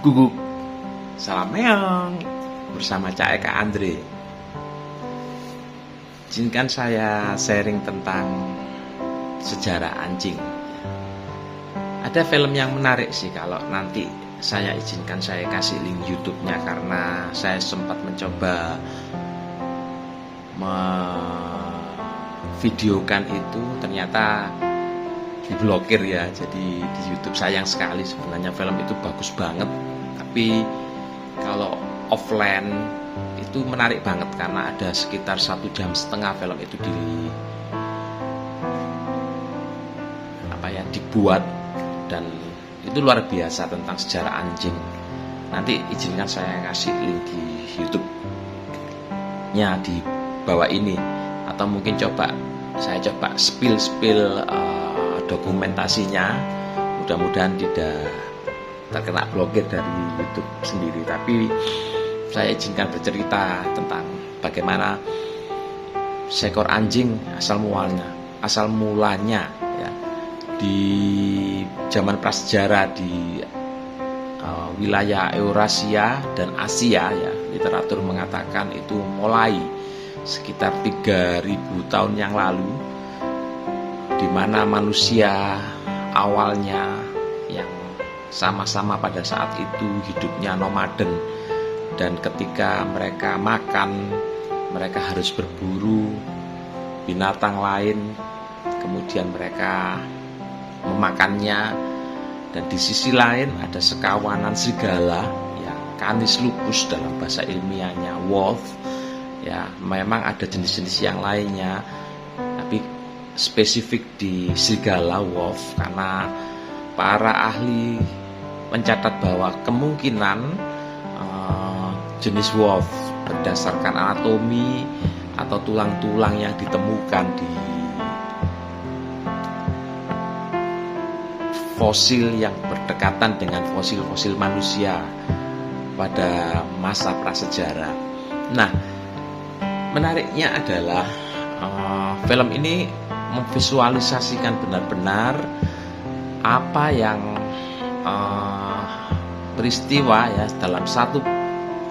Guguk. Salam meong bersama Cak Eka Andre. Izinkan saya sharing tentang sejarah anjing. Ada film yang menarik sih, kalau nanti saya izinkan saya kasih link YouTube-nya, karena saya sempat mencoba videokan itu, ternyata diblokir ya. Jadi di YouTube sayang sekali, sebenarnya film itu bagus banget, tapi kalau offline itu menarik banget karena ada sekitar 1,5 jam film itu dibuat, dan itu luar biasa tentang sejarah anjing. Nanti izinkan saya kasih link di YouTube-nya di bawah ini, atau mungkin saya coba spill dokumentasinya. Mudah-mudahan tidak terkena blokir dari YouTube sendiri, tapi saya izinkan bercerita tentang bagaimana seekor anjing asal mulanya ya, di zaman prasejarah di wilayah Eurasia dan Asia ya. Literatur mengatakan itu mulai sekitar 3.000 tahun yang lalu, di mana manusia awalnya yang sama-sama pada saat itu hidupnya nomaden, dan ketika mereka makan, mereka harus berburu binatang lain, kemudian mereka memakannya. Dan di sisi lain ada sekawanan serigala yang Canis lupus dalam bahasa ilmiahnya, wolf ya. Memang ada jenis-jenis yang lainnya, tapi spesifik di serigala wolf, karena para ahli mencatat bahwa kemungkinan jenis wolf berdasarkan anatomi atau tulang-tulang yang ditemukan di fosil yang berdekatan dengan fosil-fosil manusia pada masa prasejarah. Nah, menariknya adalah film ini memvisualisasikan benar-benar apa yang peristiwa ya dalam satu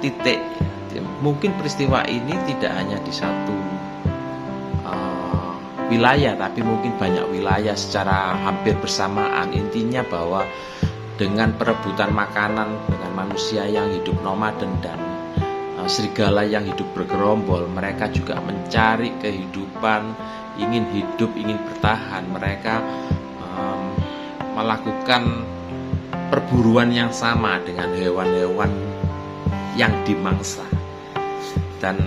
titik. Mungkin peristiwa ini tidak hanya di satu wilayah, tapi mungkin banyak wilayah secara hampir bersamaan. Intinya bahwa dengan perebutan makanan dengan manusia yang hidup nomaden dan serigala yang hidup bergerombol, mereka juga mencari kehidupan, ingin hidup, ingin bertahan. Mereka melakukan perburuan yang sama dengan hewan-hewan yang dimangsa. Dan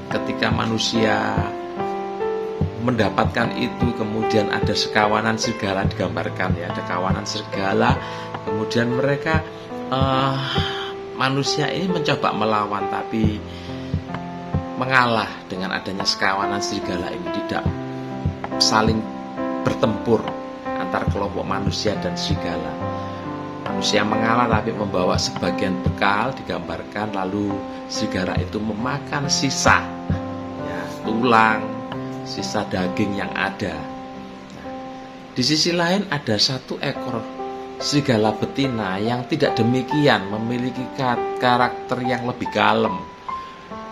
ketika manusia mendapatkan itu, kemudian ada sekawanan serigala digambarkan ya, ada kawanan serigala, kemudian mereka manusia ini mencoba melawan, tapi mengalah dengan adanya sekawanan serigala ini. Tidak saling bertempur antar kelompok manusia dan serigala. Manusia mengalah tapi membawa sebagian bekal digambarkan, lalu serigala itu memakan sisa ya, tulang, sisa daging yang ada. Di sisi lain ada satu ekor serigala betina yang tidak demikian, memiliki karakter yang lebih kalem.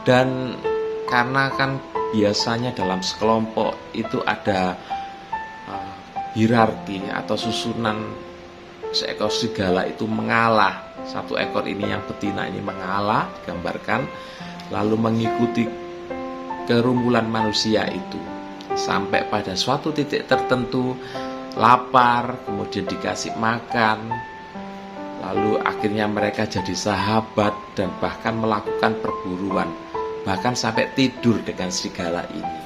Dan karena kan biasanya dalam sekelompok itu ada hierarki atau susunan, seekor serigala itu mengalah. Satu ekor ini yang betina ini mengalah digambarkan, lalu mengikuti kerumunan manusia itu sampai pada suatu titik tertentu lapar, kemudian dikasih makan, lalu akhirnya mereka jadi sahabat dan bahkan melakukan perburuan, bahkan sampai tidur dengan serigala ini.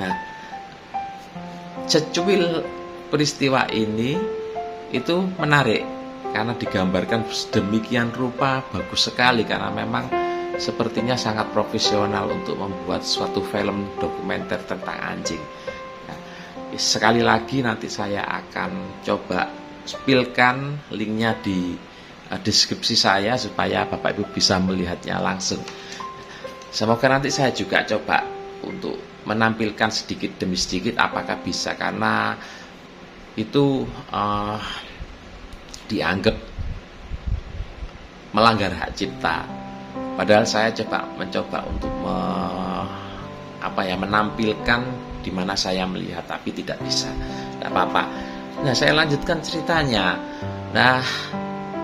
Nah, secuil peristiwa ini itu menarik karena digambarkan sedemikian rupa, bagus sekali, karena memang sepertinya sangat profesional untuk membuat suatu film dokumenter tentang anjing. Nah, sekali lagi nanti saya akan coba spillkan linknya di deskripsi saya supaya Bapak Ibu bisa melihatnya langsung. Semoga nanti saya juga coba untuk menampilkan sedikit demi sedikit apakah bisa, karena itu dianggap melanggar hak cipta. Padahal saya mencoba untuk menampilkan di mana saya melihat, tapi tidak bisa. Tidak apa-apa. Nah, saya lanjutkan ceritanya. Nah,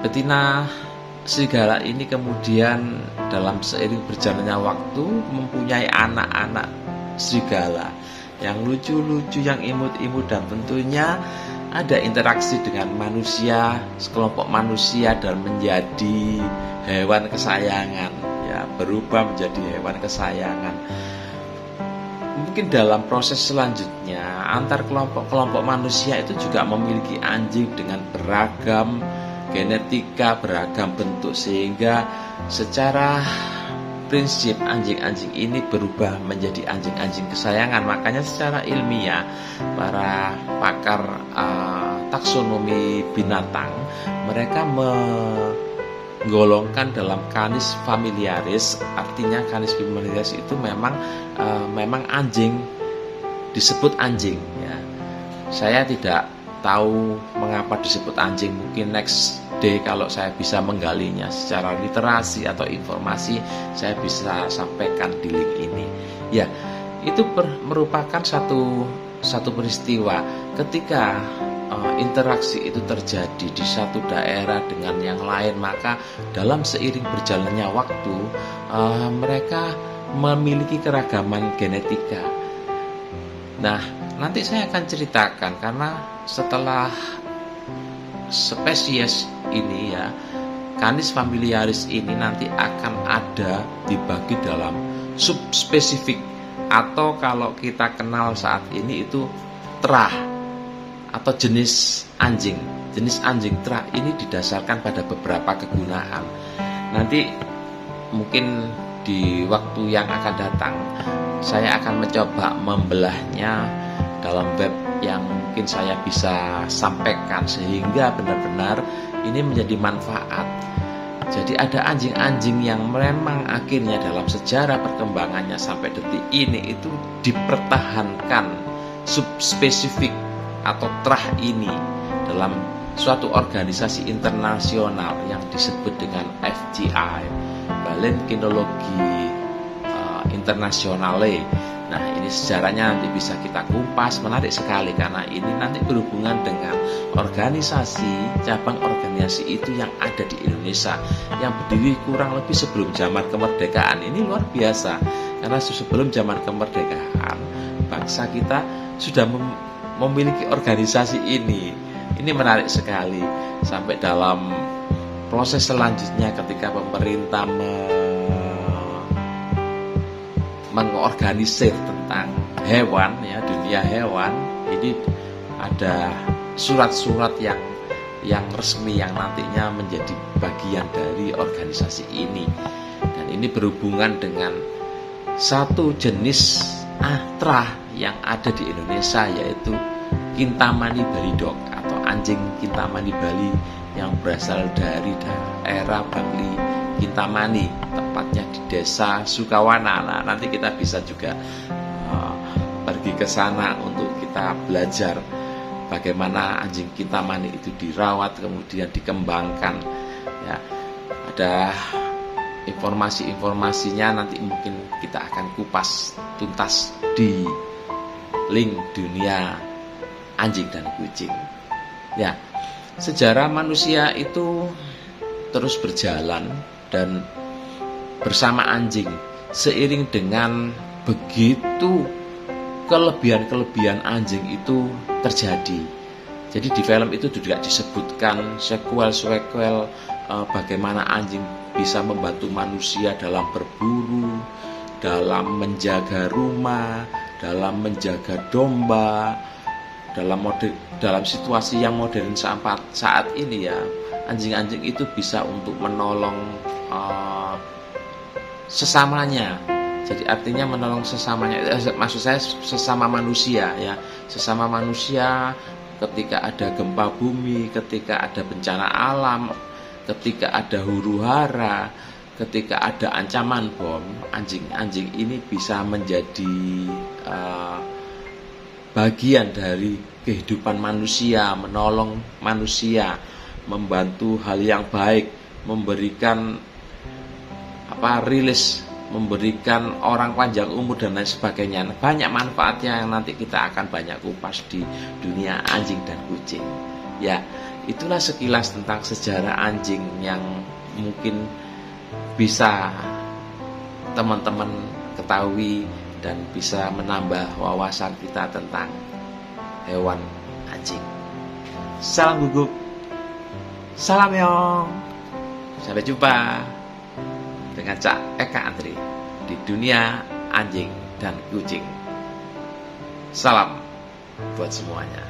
betina serigala ini kemudian dalam seiring berjalannya waktu mempunyai anak-anak serigala yang lucu-lucu, yang imut-imut, dan tentunya ada interaksi dengan manusia, sekelompok manusia, dan menjadi hewan kesayangan, ya, berubah menjadi hewan kesayangan. Mungkin dalam proses selanjutnya antar kelompok-kelompok manusia itu juga memiliki anjing dengan beragam genetika, beragam bentuk, sehingga secara prinsip anjing-anjing ini berubah menjadi anjing-anjing kesayangan. Makanya secara ilmiah para pakar taksonomi binatang mereka menggolongkan dalam Canis familiaris. Artinya Canis familiaris itu memang anjing, disebut anjing, ya. Saya tidak tahu mengapa disebut anjing. Mungkin next day kalau saya bisa menggalinya secara literasi atau informasi, saya bisa sampaikan di link ini. Ya, itu merupakan satu peristiwa ketika interaksi itu terjadi di satu daerah dengan yang lain, maka dalam seiring berjalannya waktu mereka memiliki keragaman genetika. Nah, nanti saya akan ceritakan, karena setelah spesies ini, ya, Canis familiaris ini nanti akan ada dibagi dalam subspesifik, atau kalau kita kenal saat ini itu terah atau jenis anjing. Jenis anjing terah ini didasarkan pada beberapa kegunaan. Nanti mungkin di waktu yang akan datang saya akan mencoba membelahnya dalam web yang mungkin saya bisa sampaikan, sehingga benar-benar ini menjadi manfaat. Jadi ada anjing-anjing yang memang akhirnya dalam sejarah perkembangannya sampai detik ini itu dipertahankan subspesifik atau terah ini dalam suatu organisasi internasional yang disebut dengan FGI, Balen Kinologi Internationale. Nah, ini sejarahnya nanti bisa kita kupas, menarik sekali karena ini nanti berhubungan dengan organisasi, cabang organisasi itu yang ada di Indonesia, yang berdiri kurang lebih sebelum zaman kemerdekaan. Ini luar biasa, karena sebelum zaman kemerdekaan bangsa kita sudah memiliki organisasi ini. Ini menarik sekali. Sampai dalam proses selanjutnya ketika pemerintah mengorganisir tentang hewan, ya, dunia hewan, ini ada surat-surat yang resmi yang nantinya menjadi bagian dari organisasi ini. Dan ini berhubungan dengan satu jenis terah yang ada di Indonesia, yaitu Kintamani Bali Dog atau anjing Kintamani Bali, yang berasal dari daerah Bangli Kintamani, tepatnya di desa Sukawana. Nah, nanti kita bisa juga pergi ke sana untuk kita belajar bagaimana anjing Kintamani itu dirawat kemudian dikembangkan. Ya, ada informasi-informasinya nanti mungkin kita akan kupas tuntas di link dunia anjing dan kucing. Ya, sejarah manusia itu terus berjalan dan bersama anjing, seiring dengan begitu kelebihan-kelebihan anjing itu terjadi. Jadi di film itu juga disebutkan sequel bagaimana anjing bisa membantu manusia dalam berburu, dalam menjaga rumah, dalam menjaga domba. Dalam situasi yang modern saat ini, ya, anjing-anjing itu bisa untuk menolong sesamanya. Jadi artinya menolong sesamanya, maksud saya sesama manusia, ya, sesama manusia ketika ada gempa bumi, ketika ada bencana alam, ketika ada huru-hara, ketika ada ancaman bom, anjing-anjing ini bisa menjadi bagian dari kehidupan manusia, menolong manusia, membantu hal yang baik memberikan rilis, memberikan orang panjang umur dan lain sebagainya. Banyak manfaatnya yang nanti kita akan banyak kupas di dunia anjing dan kucing. Ya, itulah sekilas tentang sejarah anjing yang mungkin bisa teman-teman ketahui dan bisa menambah wawasan kita tentang hewan anjing. Salam gugup, salam yong. Sampai jumpa dengan Cak Eka Andri di dunia anjing dan kucing. Salam buat semuanya.